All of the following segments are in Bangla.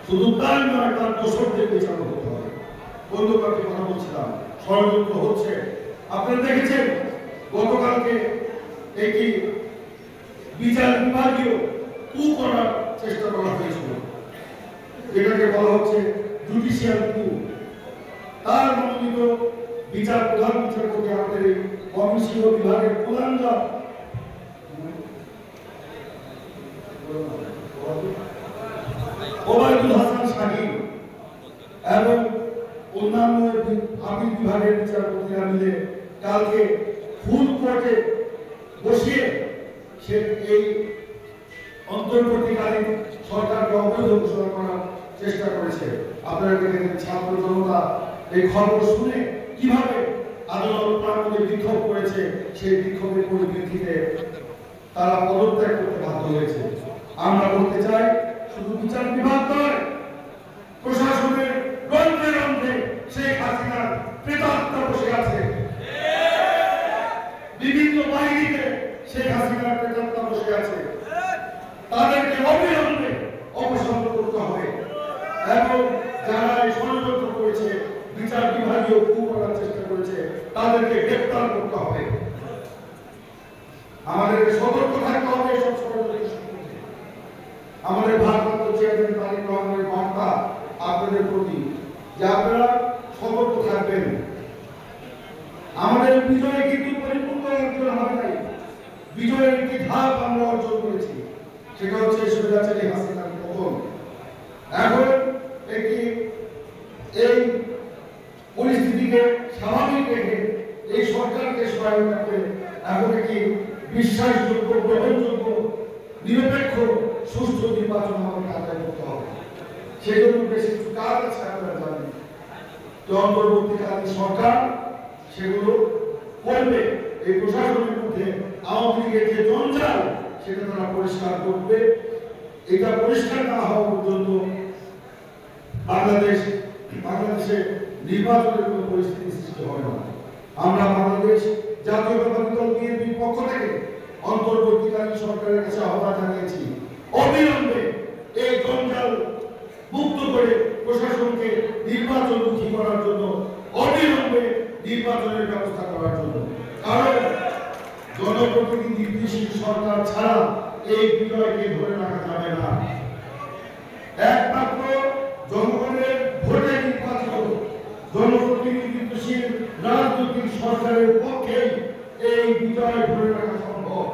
শুধু তাই নয়, তার দোষরদের বিচার করতে হবে। বন্ধু কাকে কথা বলছিলাম, ষড়যন্ত্র হচ্ছে। আপনারা দেখেছেন গতকালকে একটি বিচার বিভাগীয় কু করার চেষ্টা করা হয়েছিল, এটাকে বলা হচ্ছে জুডিশিয়াল কু। তার মনোনীত প্রধান বিচারপতি আমাদের এই কমিশন বিভাগের প্রধান জজ ওবায়দুল হাসান শাহীন এবং অন্যান্য আপিল বিভাগের বিচারপতিরা মিলে কালকে ফুল কোর্টে বসিয়ে সে এই অন্তর্বর্তীকালীন সরকারকে অবৈধ ঘোষণা করার চেষ্টা করেছে। আপনারা দেখেন ছাত্র জনতা এই খবর শুনে কিভাবে আদালত প্রাঙ্গণে বিক্ষোভ করেছে, সেই বিক্ষোভের পরিপ্রেক্ষিতে তারা পদত্যাগ করতে বাধ্য হয়েছে। আমরা বলতে চাই, শুধু বিচার বিভাগ নয়, প্রশাসনের রন্ধ্রে রন্ধ্রে শেখ হাসিনার প্রেতাত্মা বসে আছে। বিভিন্ন বাহিনীতে শেখ হাসিনার প্রেতাত্মা বসে আছে। তাদেরকে অবিলম্বে অপসারণ করতে হবে এবং যারা এই ষড়যন্ত্র করেছে, বিচার বিভাগীয় কু করার চেষ্টা করেছে, তাদেরকে গ্রেফতার করতে হবে। আমাদেরকে সতর্ক থাকতে হবে এসব ষড়যন্ত্রের সম্পর্কে। আমাদের ভারপ্রাপ্ত চেয়ারম্যান তারেক রহমানের বার্তা আপনাদের প্রতি যে আপনারা সতর্ক থাকবেন। আমাদের বিজয় কিন্তু পরিপূর্ণ অর্জন হয় নাই। বিজয়ের একটি ধাপ আমরা অর্জন করেছি, সেটা হচ্ছে স্বৈরাচারী হাসিনার পতন। এখন একটি এই পরিস্থিতিকে স্বাভাবিক রেখে এই সরকারকে সহায়তা করে এখন একটি বিশ্বাসযোগ্য, গ্রহণযোগ্য, নিরপেক্ষ সুষ্ঠু নির্বাচন আমাদের আদায় করতে হবে। সেই জন্য বেশ কিছু কাজ আছে। আপনারা জানেন যে অন্তর্বর্তীকালীন সরকার সেগুলো করবে। এই প্রশাসনের মধ্যে আওয়ামী লীগের যে জঞ্জাল, সেটা তারা পরিষ্কার করবে। এটা পরিষ্কার না হওয়া পর্যন্ত বাংলাদেশে নির্বাচনের কোনো পরিস্থিতি সৃষ্টি হবে না। আমরা বাংলাদেশ জাতীয়তাবাদী দল বিএনপির পক্ষ থেকে অন্তর্বর্তীকালীন সরকারের কাছে আহ্বান জানিয়েছি, অবিলম্বে এই জঞ্জাল মুক্ত করে প্রশাসনকে নির্বাচনমুখী করার জন্য, অবিলম্বে নির্বাচনের ব্যবস্থা করার জন্য। কারণ জনপ্রতিনিধিশীল সরকার ছাড়া এই বিজয়কে ধরে রাখা যাবে না। একমাত্র জনগণের ভোটে নির্বাচিত জনপ্রতিনিধিশীল রাজনৈতিক সরকারের পক্ষে এই বিজয় ধরে রাখা সম্ভব।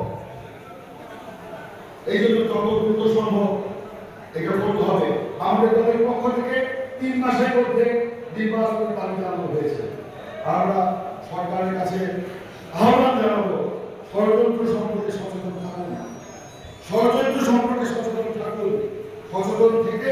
এই জন্য যত দ্রুত সম্ভব এটা করতে হবে। আমাদের দলের পক্ষ থেকে 3 মাসের মধ্যে নির্বাচনের দাবি জানানো হয়েছে। আমরা সরকারের কাছে আহ্বান জানাবো, ষড়যন্ত্র সম্পর্কে সচেতন থাকুন, ষড়যন্ত্র সম্পর্কে সচেতন থাকুন, সচেতন থেকে